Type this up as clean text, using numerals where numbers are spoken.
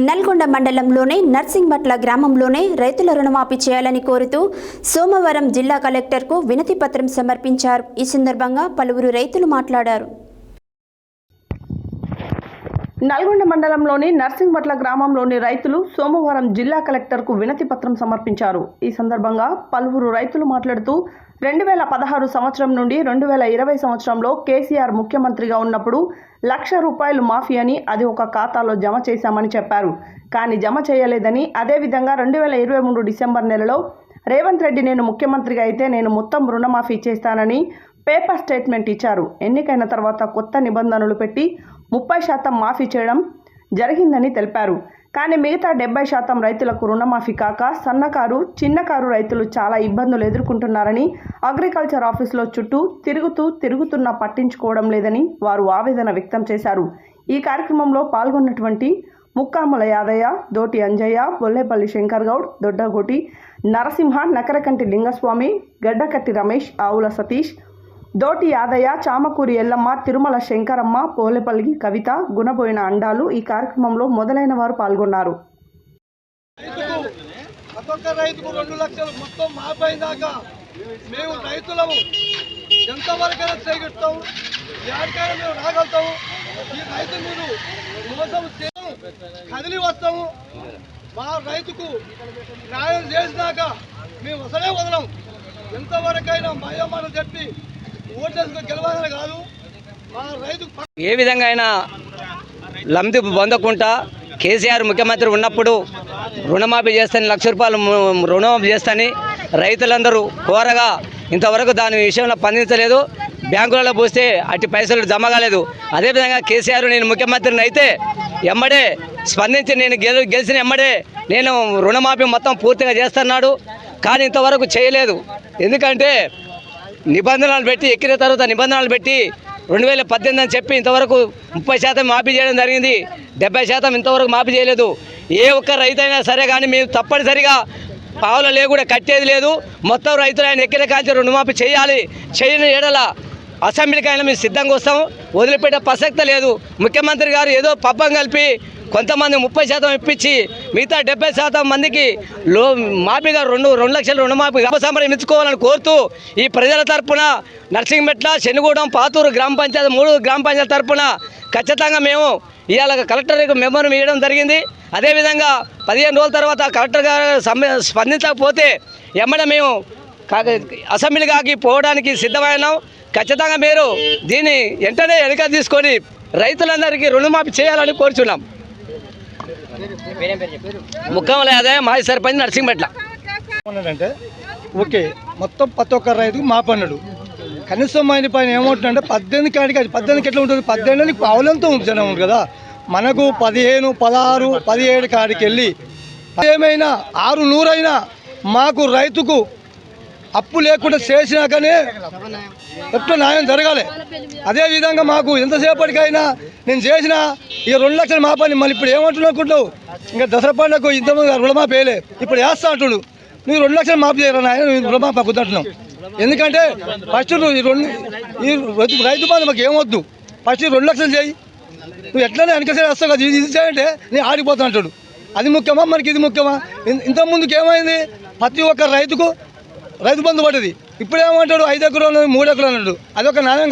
నల్గొండ మండలంలోని నర్సింగ్బట్ల గ్రామంలోనే రైతుల రుణమాఫీ చేయాలని కోరుతూ సోమవారం జిల్లా కలెక్టర్కు వినతి పత్రం సమర్పించారు. ఈ సందర్భంగా పలువురు రైతులు మాట్లాడారు. నల్గొండ మండలంలోని నర్సింగ్బట్ల గ్రామంలోని రైతులు సోమవారం జిల్లా కలెక్టర్కు వినతి పత్రం సమర్పించారు. ఈ సందర్భంగా పలువురు రైతులు మాట్లాడుతూ 2016 సంవత్సరం నుండి 2020 సంవత్సరంలో కేసీఆర్ ముఖ్యమంత్రిగా ఉన్నప్పుడు ₹1,00,000 మాఫీ అని అది ఒక ఖాతాలో జమ చేశామని చెప్పారు. కానీ జమ చేయలేదని, అదేవిధంగా 2023 డిసెంబర్ నెలలో రేవంత్ రెడ్డి నేను ముఖ్యమంత్రిగా అయితే నేను మొత్తం రుణమాఫీ చేస్తానని పేపర్ స్టేట్మెంట్ ఇచ్చారు. ఎన్నికైన తర్వాత కొత్త నిబంధనలు పెట్టి 30% మాఫీ చేయడం జరిగిందని తెలిపారు. కానీ మిగతా 70% రైతులకు రుణమాఫీ కాక సన్నకారు, చిన్నకారు రైతులు చాలా ఇబ్బందులు ఎదుర్కొంటున్నారని, అగ్రికల్చర్ ఆఫీసులో చుట్టూ తిరుగుతున్నా పట్టించుకోవడం లేదని వారు ఆవేదన వ్యక్తం చేశారు. ఈ కార్యక్రమంలో పాల్గొన్నటువంటి ముక్కాముల యాదయ్య, దోటి అంజయ్య, బొల్లేపల్లి శంకర్ గౌడ్, దొడ్డగోటి నరసింహ, నకరకంటి లింగస్వామి, గడ్డకట్టి రమేష్, ఆవుల సతీష్, దోటి యాదయ్య, చామకూరి ఎల్లమ్మ, తిరుమల శంకరమ్మ, పోలేపల్లి కవిత, గుణబోయిన అండాలు ఈ కార్యక్రమంలో మొదలైన వారు పాల్గొన్నారు. రైతుకు 2 లక్షలు మొత్తం మాపైందాకా మేము రైతులము ఎంతవరకైనా చేయిస్తాము, ఎక్కడికైనా మేము రాగలుగుతాము. ఈ రైతు మీరు మోసం కదిలి వస్తాము. మా రైతుకు న్యాయం చేసినాక మేము అసలే వదలం. ఎంతవరకైనా మయమని చెప్పి ఓట్లేసుకు గెలవాలని కాదు. మా రైతుకు ఏ విధంగా అయినా లబ్ధి పొందకుండా కేసీఆర్ ముఖ్యమంత్రి ఉన్నప్పుడు రుణమాఫీ చేస్తాను, ₹1,00,000 రుణమాఫీ చేస్తాని రైతులందరూ కోరగా ఇంతవరకు దాని విషయంలో స్పందించలేదు. బ్యాంకులలో పోస్తే అట్టి పైసలు జమ కాలేదు. అదేవిధంగా కేసీఆర్ నేను ముఖ్యమంత్రిని అయితే ఎమ్మడే స్పందించి నేను గెలిచిన ఎమ్మడే నేను రుణమాఫీ మొత్తం పూర్తిగా చేస్తున్నాడు. కానీ ఇంతవరకు చేయలేదు. ఎందుకంటే నిబంధనలు పెట్టి ఎక్కిన తర్వాత నిబంధనలు పెట్టి 2018 అని చెప్పి ఇంతవరకు 30% మాఫీ చేయడం జరిగింది. 70% ఇంతవరకు మాఫీ చేయలేదు. ఏ ఒక్క రైతు అయినా సరే కానీ మేము తప్పనిసరిగా పావుల లేకుండా కట్టేది లేదు. మొత్తం రైతులు ఆయన ఎక్కిన కాల్చి రుణమాఫీ చేయాలి. చేయని ఏడల అసెంబ్లీకి అయినా మేము సిద్ధంగా వస్తాము. వదిలిపెట్టే ప్రసక్తి లేదు. ముఖ్యమంత్రి గారు ఏదో పబ్బం కలిపి కొంతమంది 30% ఇప్పించి మిగతా 70% మందికి మాఫీగా 2 లక్షల రుణమాఫీ సంప్రదించుకోవాలని కోరుతూ ఈ ప్రజల తరపున నర్సింగ్మెట్ల, శనిగూడెం, పాతూరు గ్రామ పంచాయతీ 3 గ్రామ పంచాయతీ తరపున ఖచ్చితంగా మేము ఇవాళ కలెక్టర్కి మెమోరం ఇవ్వడం జరిగింది. అదేవిధంగా 15 రోజుల తర్వాత కలెక్టర్ గారు స్పందించకపోతే ఎమ్మడే మేము అసెంబ్లీకి పోవడానికి సిద్ధమైనాం. ఖచ్చితంగా మీరు దీన్ని వెంటనే వెనుక తీసుకొని రైతులందరికీ రుణమాఫీ చేయాలని కోరుచున్నాం. ముక్కాముల యాదయ్య, మాజీ సర్పంచ్, నర్సింగ్మెట్ల. అంటే ఓకే, మొత్తం ప్రతి ఒక్క రైతుకు మాఫీ అన్నాడు. కనీసం ఆయన పైన ఏమవుతుందంటే 18 కాడికి, 18కి ఎట్లా ఉంటుంది, 18 పావులంతో జనం ఉంటుంది కదా. మనకు 15, 16, 17 కాడికి వెళ్ళి ఏమైనా 600 అయినా మాకు రైతుకు అప్పు లేకుండా చేసినా కానీ ఎప్పుడు న్యాయం జరగాలి. అదేవిధంగా మాకు ఎంతసేపటికైనా నేను చేసిన ఈ 2 లక్షల మాపని మళ్ళీ ఇప్పుడు ఏమంటున్నావు, ఇంకా దసరా పండుగకు ఇంతమంది రుణమాఫీ వేయలే, ఇప్పుడు వేస్తా అంటున్నాడు. నువ్వు 2 లక్షలు మాఫీ చేయరా నాయన, రుణమాఫీ కుదరంటున్నావు. ఎందుకంటే ఫస్ట్ ఈ రైతు బంధు మాకు ఏమొద్దు, ఫస్ట్ 2 లక్షలు చేయి. నువ్వు ఎట్లనే వెనకసరి వస్తావు కదా, ఇది చేయంటే నేను ఆడిపోతా అంటాడు. అది ముఖ్యమా మనకి, ఇది ముఖ్యమా? ఇంతకుముందుకు ఏమైంది, ప్రతి ఒక్క రైతుకు రైతు బంధు పడ్డది. ఇప్పుడు ఏమంటాడు 5 ఎకరాలు 3 ఎకరాలు అన్నాడు. అదొక న్యాయం.